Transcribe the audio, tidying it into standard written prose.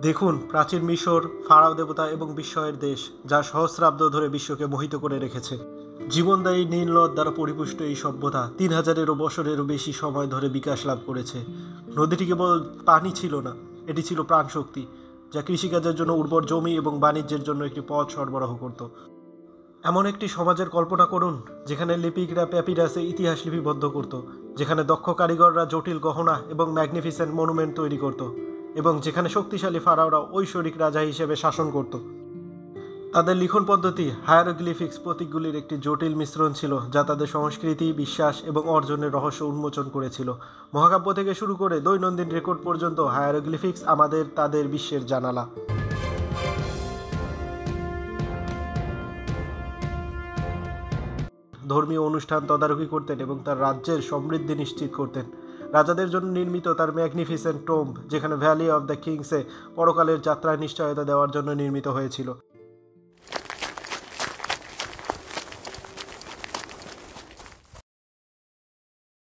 দেখুন, প্রাচীন মিশর, ফারাও দেবতা এবং বিস্ময়ের দেশ, যা সহস্রাব্দ ধরে বিশ্বকে মোহিত করে রেখেছে। জীবনদায়ী নীল নদ দ্বারা পরিপুষ্ট এই সভ্যতা 3000-এরও বছরেরও বেশি সময় ধরে বিকাশ লাভ করেছে। নদীটি কেবল পানি ছিল না, এটি ছিল প্রাণশক্তি, যা কৃষিকাজের জন্য উর্বর জমি এবং বাণিজ্যের জন্য একটি পথ সরবরাহ করত। এমন একটি সমাজের কল্পনা করুন, যেখানে লিপিকরা প্যাপিরাসে ইতিহাস লিপিবদ্ধ করত, যেখানে দক্ষ কারিগররা জটিল গহনা এবং ম্যাগনিফিসেন্ট মনুমেন্ট তৈরি করত, এবং যেখানে শক্তিশালী ফারাওরা ঐশ্বরিক রাজা হিসেবে শাসন করত। তাদের লিখন পদ্ধতি হায়ারোগ্লিফিক্স প্রতীকগুলির একটি জটিল মিশ্রণ ছিল, যা তাদের সংস্কৃতি, বিশ্বাস এবং অর্জনের রহস্য উন্মোচন করেছিল। মহাকাব্য থেকে শুরু করে দৈনন্দিন রেকর্ড পর্যন্ত হায়ারোগ্লিফিক্স আমাদের তাদের বিশ্বের জানালা। ধর্মীয় অনুষ্ঠান তদারকি করতেন এবং তার রাজ্যের সমৃদ্ধি নিশ্চিত করতেন। রাজাদের জন্য নির্মিত তার ম্যাগনিফিসেন্ট টোম্ব, যেখানে ভ্যালি অফ দ্য কিংসে পরকালের যাত্রায় নিশ্চয়তা দেওয়ার জন্য নির্মিত হয়েছিল,